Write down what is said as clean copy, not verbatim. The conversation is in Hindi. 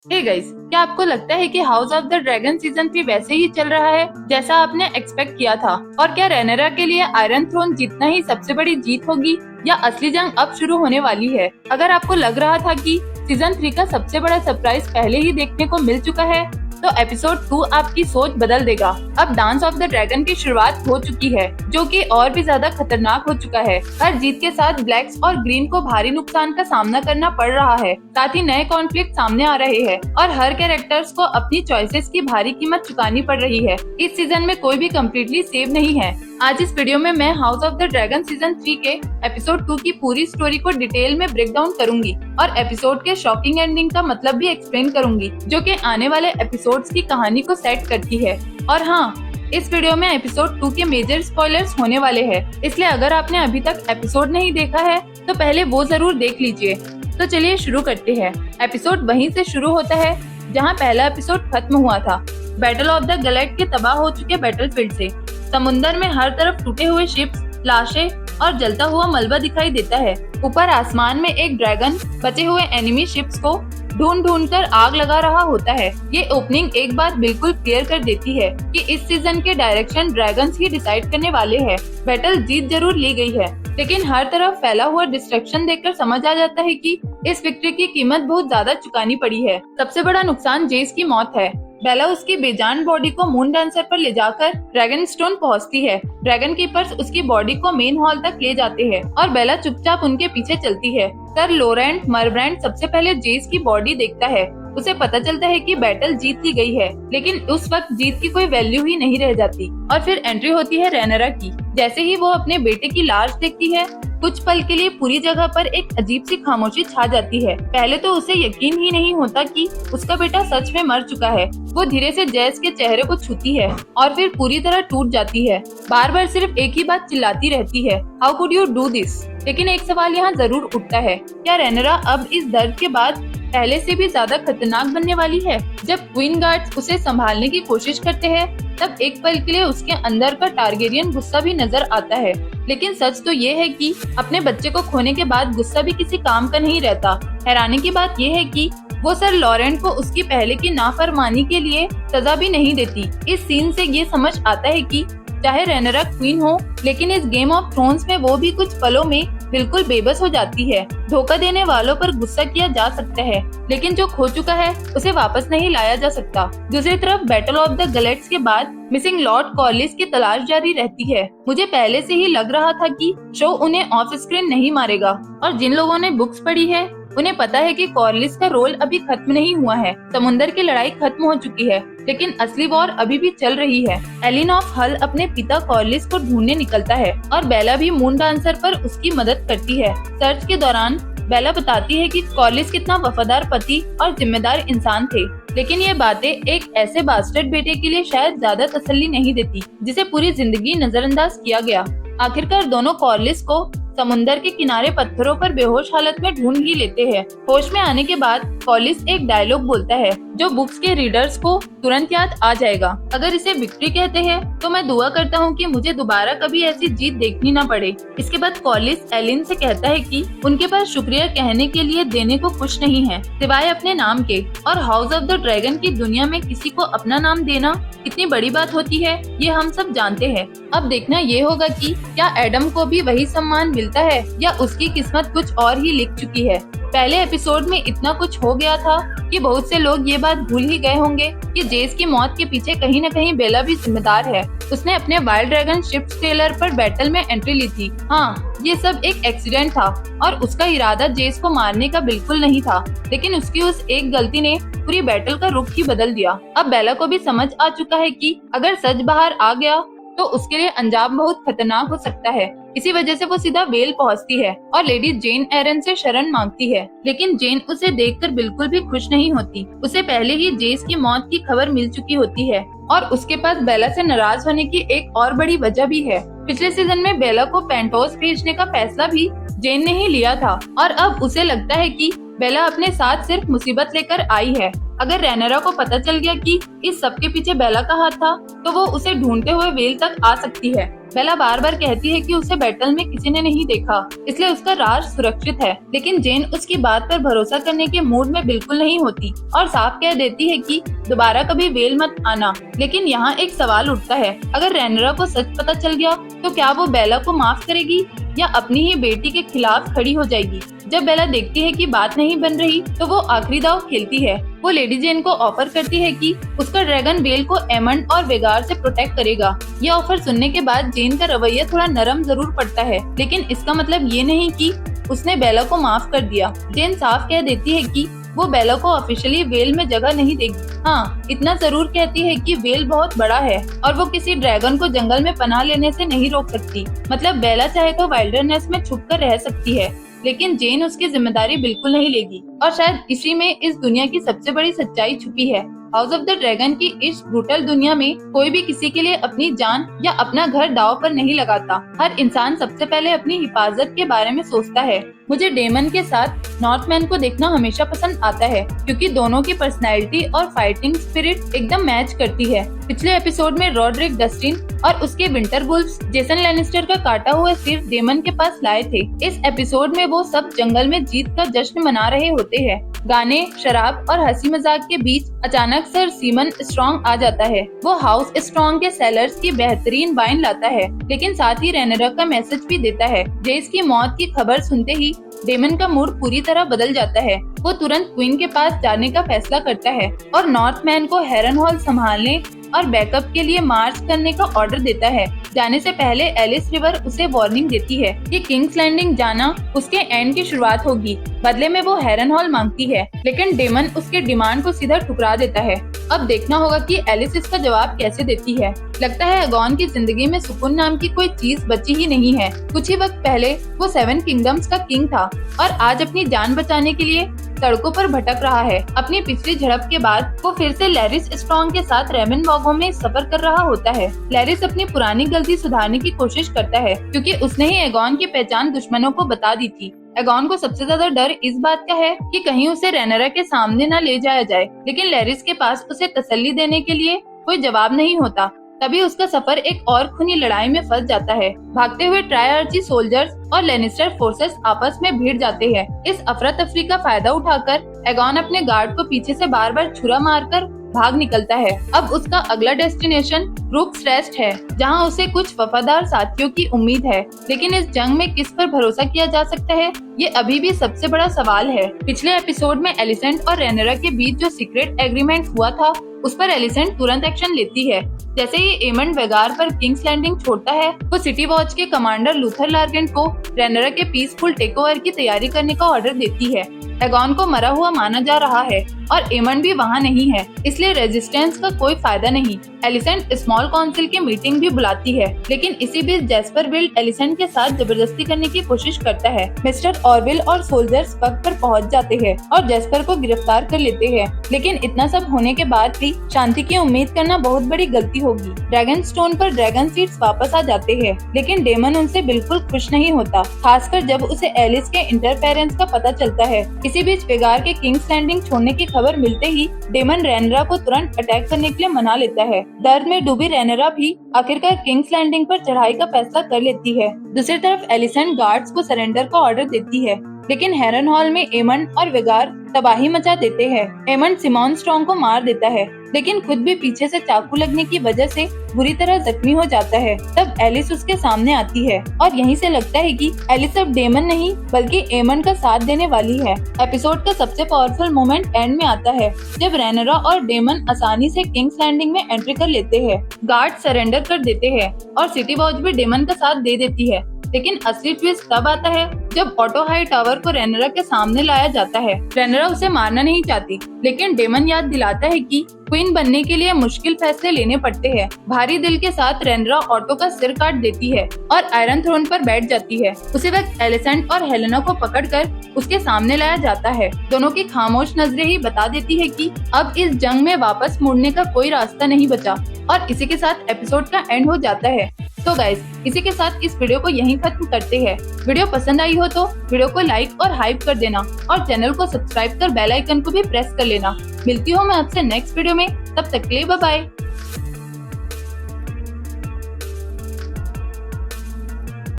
हे गाइस, क्या आपको लगता है कि house of the dragon season 3 वैसे ही चल रहा है जैसा आपने एक्सपेक्ट किया था? और क्या रेनेरा के लिए आयरन थ्रोन जीतना ही सबसे बड़ी जीत होगी या असली जंग अब शुरू होने वाली है? अगर आपको लग रहा था कि सीजन 3 का सबसे बड़ा सरप्राइज पहले ही देखने को मिल चुका है, तो एपिसोड 2 आपकी सोच बदल देगा। अब डांस ऑफ द ड्रैगन की शुरुआत हो चुकी है, जो कि और भी ज्यादा खतरनाक हो चुका है। हर जीत के साथ ब्लैक्स और ग्रीन को भारी नुकसान का सामना करना पड़ रहा है। साथ ही नए कॉन्फ्लिक्ट सामने आ रहे हैं और हर कैरेक्टर्स को अपनी चॉइसेस की भारी कीमत चुकानी पड़ रही है। इस सीजन में कोई भी कम्प्लीटली सेव नहीं है। आज इस वीडियो में मैं house of the dragon season 3 के एपिसोड 2 की पूरी स्टोरी को डिटेल में ब्रेक डाउन करूंगी और एपिसोड के शॉकिंग एंडिंग का मतलब भी एक्सप्लेन करूंगी, जो कि आने वाले एपिसोड्स की कहानी को सेट करती है। और हाँ, इस वीडियो में एपिसोड 2 के मेजर स्पॉयलर्स होने वाले हैं, इसलिए अगर आपने अभी तक एपिसोड नहीं देखा है तो पहले वो जरूर देख लीजिए। तो चलिए शुरू करते हैं। एपिसोड वहीं से शुरू होता है जहां पहला एपिसोड खत्म हुआ था, बैटल ऑफ द गैलेट के तबाह हो चुके बैटलफील्ड से। समुंदर में हर तरफ टूटे हुए शिप्स, लाशें और जलता हुआ मलबा दिखाई देता है। ऊपर आसमान में एक ड्रैगन बचे हुए एनिमी शिप्स को ढूंढ कर आग लगा रहा होता है। ये ओपनिंग एक बात बिल्कुल क्लियर कर देती है कि इस सीजन के डायरेक्शन ड्रैगन्स ही डिसाइड करने वाले हैं। बैटल जीत जरूर ली गई है, लेकिन हर तरफ फैला हुआ डिस्ट्रक्शन देखकर समझ आ जाता है कि इस विक्ट्री की कीमत बहुत ज्यादा चुकानी पड़ी है। सबसे बड़ा नुकसान जेस की मौत है। बेला उसकी बेजान बॉडी को मून डांसर पर ले जाकर ड्रैगन स्टोन पहुंचती है। ड्रैगन कीपर्स उसकी बॉडी को मेन हॉल तक ले जाते हैं और बेला चुपचाप उनके पीछे चलती है। सर लोरेंट मरब्रांड सबसे पहले जेस की बॉडी देखता है। उसे पता चलता है कि बैटल जीत ली गई है, लेकिन उस वक्त जीत की कोई वैल्यू ही नहीं रह जाती। और फिर एंट्री होती है रेनेरा की। जैसे ही वो अपने बेटे की लाश देखती है, कुछ पल के लिए पूरी जगह पर एक अजीब सी खामोशी छा जाती है। पहले तो उसे यकीन ही नहीं होता कि उसका बेटा सच में मर चुका है। वो धीरे से जैस के चेहरे को छूती है और फिर पूरी तरह टूट जाती है। बार बार सिर्फ एक ही बात चिल्लाती रहती है, how could you do this? लेकिन एक सवाल यहाँ जरूर उठता है, क्या रेनेरा अब इस दर्द के बाद पहले से भी ज्यादा खतरनाक बनने वाली है? जब क्वीन गार्ड्स उसे संभालने की कोशिश करते हैं, तब एक पल के लिए उसके अंदर का टारगेरियन गुस्सा भी नजर आता है। लेकिन सच तो ये है कि अपने बच्चे को खोने के बाद गुस्सा भी किसी काम का नहीं रहता। हैरानी की बात ये है कि वो सर लॉरेंट को उसकी पहले की नाफरमानी के लिए सजा भी नहीं देती। इस सीन से ये समझ आता है कि चाहे रेनेरा क्वीन हो, लेकिन इस गेम ऑफ थ्रोन्स में वो भी कुछ पलों में बिल्कुल बेबस हो जाती है। धोखा देने वालों पर गुस्सा किया जा सकता है, लेकिन जो खो चुका है उसे वापस नहीं लाया जा सकता। दूसरी तरफ बैटल ऑफ द गैलेट्स के बाद मिसिंग लॉर्ड कॉर्लिस की तलाश जारी रहती है। मुझे पहले से ही लग रहा था कि शो उन्हें ऑफ स्क्रीन नहीं मारेगा, और जिन लोगों ने बुक्स पढ़ी है उन्हें पता है कि कॉर्लिस का रोल अभी खत्म नहीं हुआ है। समुंदर की लड़ाई खत्म हो चुकी है, लेकिन असली वॉर अभी भी चल रही है। एलिन ऑफ हल अपने पिता कॉर्लिस को ढूंढने निकलता है और बेला भी मून डांसर पर उसकी मदद करती है। सर्च के दौरान बेला बताती है कि कॉर्लिस कितना वफादार पति और जिम्मेदार इंसान थे, लेकिन ये बातें एक ऐसे बास्टर्ड बेटे के लिए शायद ज्यादा तसल्ली नहीं देती, जिसे पूरी जिंदगी नजरअंदाज किया गया। आखिरकार दोनों कॉर्लिस को समुंदर के किनारे पत्थरों पर बेहोश हालत में ढूंढ ही लेते हैं। होश में आने के बाद कॉर्लिस एक डायलॉग बोलता है जो बुक्स के रीडर्स को तुरंत याद आ जाएगा। अगर इसे विक्ट्री कहते हैं तो मैं दुआ करता हूँ कि मुझे दोबारा कभी ऐसी जीत देखनी न पड़े। इसके बाद कॉर्लिस एलिन से कहता है कि उनके पास शुक्रिया कहने के लिए देने को कुछ नहीं है सिवाय अपने नाम के, और हाउस ऑफ द ड्रैगन की दुनिया में किसी को अपना नाम देना कितनी बड़ी बात होती है, ये हम सब जानते हैं। अब देखना ये होगा कि क्या एडम को भी वही सम्मान मिलता है या उसकी किस्मत कुछ और ही लिख चुकी है। पहले एपिसोड में इतना कुछ हो गया था कि बहुत से लोग ये बात भूल ही गए होंगे कि जेस की मौत के पीछे कहीं न कहीं बेला भी जिम्मेदार है। उसने अपने वाइल्ड ड्रैगन शिप ट्रेलर पर बैटल में एंट्री ली थी। हाँ, ये सब एक एक्सीडेंट था और उसका इरादा जेस को मारने का बिल्कुल नहीं था, लेकिन उसकी उस एक गलती ने पूरी बैटल का रुख ही बदल दिया। अब बेला को भी समझ आ चुका है कि अगर सच बाहर आ गया तो उसके लिए अंजाम बहुत खतरनाक हो सकता है। इसी वजह से वो सीधा वेल पहुंचती है और लेडी जेन एरन से शरण मांगती है, लेकिन जेन उसे देखकर बिल्कुल भी खुश नहीं होती। उसे पहले ही जेस की मौत की खबर मिल चुकी होती है और उसके पास बेला से नाराज होने की एक और बड़ी वजह भी है। पिछले सीजन में बेला को पेंटोस भेजने का फैसला भी जेन ने ही लिया था और अब उसे लगता है कि बेला अपने साथ सिर्फ मुसीबत लेकर आई है। अगर रेनेरा को पता चल गया कि इस सब के पीछे बेला का हाथ था, तो वो उसे ढूंढते हुए वेल तक आ सकती है। बेला बार बार कहती है कि उसे बैटल में किसी ने नहीं देखा, इसलिए उसका राज सुरक्षित है। लेकिन जेन उसकी बात पर भरोसा करने के मूड में बिल्कुल नहीं होती और साफ कह देती है कि दोबारा कभी वेल मत आना। लेकिन यहाँ एक सवाल उठता है, अगर रेनेरा को सच पता चल गया तो क्या वो बेला को माफ करेगी या अपनी ही बेटी के खिलाफ खड़ी हो जाएगी? जब बेला देखती है कि बात नहीं बन रही, तो वो आखिरी दाव खेलती है। वो लेडी जेन को ऑफर करती है कि उसका ड्रैगन बेल को एमंड और वेगार से प्रोटेक्ट करेगा। ये ऑफर सुनने के बाद जेन का रवैया थोड़ा नरम जरूर पड़ता है, लेकिन इसका मतलब ये नहीं कि उसने बेला को माफ कर दिया। जेन साफ कह देती है कि वो बेला को ऑफिशियली वेल में जगह नहीं देगी। हाँ, इतना जरूर कहती है कि वेल बहुत बड़ा है और वो किसी ड्रैगन को जंगल में पनाह लेने से नहीं रोक सकती। मतलब बेला चाहे तो वाइल्डरनेस में छुप कर रह सकती है, लेकिन जेन उसकी जिम्मेदारी बिल्कुल नहीं लेगी। और शायद इसी में इस दुनिया की सबसे बड़ी सच्चाई छुपी है। हाउस ऑफ द ड्रैगन की इस ब्रूटल दुनिया में कोई भी किसी के लिए अपनी जान या अपना घर दांव पर नहीं लगाता। हर इंसान सबसे पहले अपनी हिफाजत के बारे में सोचता है। मुझे डेमन के साथ नॉर्थमैन को देखना हमेशा पसंद आता है, क्योंकि दोनों की पर्सनैलिटी और फाइटिंग स्पिरिट एकदम मैच करती है। पिछले एपिसोड में रॉड्रिक डस्टिन और उसके विंटर वुल्फ्स जेसन लैनिस्टर का काटा हुआ सिर डेमन के पास लाए थे। इस एपिसोड में वो सब जंगल में जीत का जश्न मना रहे होते हैं। गाने, शराब और हंसी मजाक के बीच अचानक सर सीमन स्ट्रॉन्ग आ जाता है। वो हाउस स्ट्रॉन्ग के सेलर्स की बेहतरीन वाइन लाता है, लेकिन साथ ही रेनेरा का मैसेज भी देता है। जेस की मौत की खबर सुनते ही डेमन का मूड पूरी तरह बदल जाता है। वो तुरंत क्वीन के पास जाने का फैसला करता है और नॉर्थमैन को हेरन हॉल संभालने और बैकअप के लिए मार्च करने का ऑर्डर देता है। जाने से पहले एलिस रिवर उसे वार्निंग देती है कि किंग्स लैंडिंग जाना उसके एंड की शुरुआत होगी। बदले में वो हेरन हॉल मांगती है, लेकिन डेमन उसके डिमांड को सीधा ठुकरा देता है। अब देखना होगा कि एलिस इसका जवाब कैसे देती है। लगता है एगॉन की जिंदगी में सुकून नाम की कोई चीज बची ही नहीं है। कुछ ही वक्त पहले वो 7 किंगडम्स का किंग था और आज अपनी जान बचाने के लिए सड़कों पर भटक रहा है। अपनी पिछली झड़प के बाद वो फिर से लैरिस स्ट्रॉन्ग के साथ रेमन बॉगों में सफर कर रहा होता है। लैरिस अपनी पुरानी गलती सुधारने की कोशिश करता है, क्योंकि उसने ही एगॉन की पहचान दुश्मनों को बता दी थी। एगॉन को सबसे ज्यादा डर इस बात का है कि कहीं उसे रेनेरा के सामने न ले जाया जाए, लेकिन लैरिस के पास उसे तसल्ली देने के लिए कोई जवाब नहीं होता। तभी उसका सफर एक और खूनी लड़ाई में फंस जाता है। भागते हुए ट्रायर्ची सोल्जर्स और लेनिस्टर फोर्सेस आपस में भिड़ जाते हैं। इस अफरा तफरी का फायदा उठाकर एगॉन अपने गार्ड को पीछे से बार बार छुरा मारकर भाग निकलता है। अब उसका अगला डेस्टिनेशन ब्रुक्स रेस्ट है, जहां उसे कुछ वफादार साथियों की उम्मीद है। लेकिन इस जंग में किस पर भरोसा किया जा सकता है, ये अभी भी सबसे बड़ा सवाल है। पिछले एपिसोड में एलिसेंट और रेनेरा के बीच जो सीक्रेट एग्रीमेंट हुआ था, उस पर एलिसेंट तुरंत एक्शन लेती है। जैसे ही एमंड वेगार पर किंग्स लैंडिंग छोड़ता है, वो सिटी वॉच के कमांडर लूथर लार्गेंट को रेनेरा के पीसफुल टेकओवर की तैयारी करने का ऑर्डर देती है। एगॉन को मरा हुआ माना जा रहा है और एमंड भी वहाँ नहीं है, इसलिए रेजिस्टेंस का कोई फायदा नहीं। एलिसेंट स्मॉल काउंसिल की मीटिंग भी बुलाती है, लेकिन इसी बीच जैस्पर विल्ड एलिसेंट के साथ जबरदस्ती करने की कोशिश करता है। मिस्टर ऑरविल और सोल्जर्स वक्त पर पहुँच जाते हैं और जैस्पर को गिरफ्तार कर लेते हैं। लेकिन इतना सब होने के बाद भी शांति की उम्मीद करना बहुत बड़ी गलती होगी। ड्रैगन स्टोन पर ड्रैगन सीड्स वापस आ जाते हैं, लेकिन डेमन उनसे बिल्कुल खुश नहीं होता, खासकर जब उसे एलिस के इंटरफेरेंस का पता चलता है। इसी बीच वेगार के किंग्स लैंडिंग छोड़ने की खबर मिलते ही डेमन रेनेरा को तुरंत अटैक करने के लिए मना लेता है। दर्द में डूबी रेनेरा भी आखिरकार किंग्स लैंडिंग पर चढ़ाई का फैसला कर लेती है। दूसरी तरफ एलिसेंट गार्ड्स को सरेंडर का ऑर्डर देती है, लेकिन हेरन हॉल में एमंड और वेगार तबाही मचा देते हैं। एमंड सिमोन स्ट्रॉन्ग को मार देता है, लेकिन खुद भी पीछे से चाकू लगने की वजह से बुरी तरह जख्मी हो जाता है। तब एलिस उसके सामने आती है और यहीं से लगता है कि एलिस अब डेमन नहीं बल्कि एमंड का साथ देने वाली है। एपिसोड का सबसे पावरफुल मोमेंट एंड में आता है, जब रेनेरा और डेमन आसानी से किंग्स लैंडिंग में एंट्री कर लेते हैं। गार्ड सरेंडर कर देते हैं और सिटी वॉच भी डेमन का साथ दे देती है। लेकिन असली ट्विस्ट तब आता है जब ऑटो हाई टावर को रेनेरा के सामने लाया जाता है। रेनेरा उसे मारना नहीं चाहती, लेकिन डेमन याद दिलाता है कि क्वीन बनने के लिए मुश्किल फैसले लेने पड़ते हैं। भारी दिल के साथ रेनेरा ऑटो का सिर काट देती है और आयरन थ्रोन पर बैठ जाती है। उसी वक्त एलिसेंट और हेलेना को पकड़कर उसके सामने लाया जाता है। दोनों की खामोश नजरें ही बता देती है कि अब इस जंग में वापस मुड़ने का कोई रास्ता नहीं बचा। और इसी के साथ एपिसोड का एंड हो जाता है। तो गाइस, इसी के साथ इस वीडियो को यहीं खत्म करते हैं। वीडियो पसंद आई हो तो वीडियो को लाइक और हाइप कर देना और चैनल को सब्सक्राइब कर बेल आइकन को भी प्रेस कर लेना। मिलती हूँ मैं आपसे नेक्स्ट वीडियो में, तब तक के लिए बाय बाय।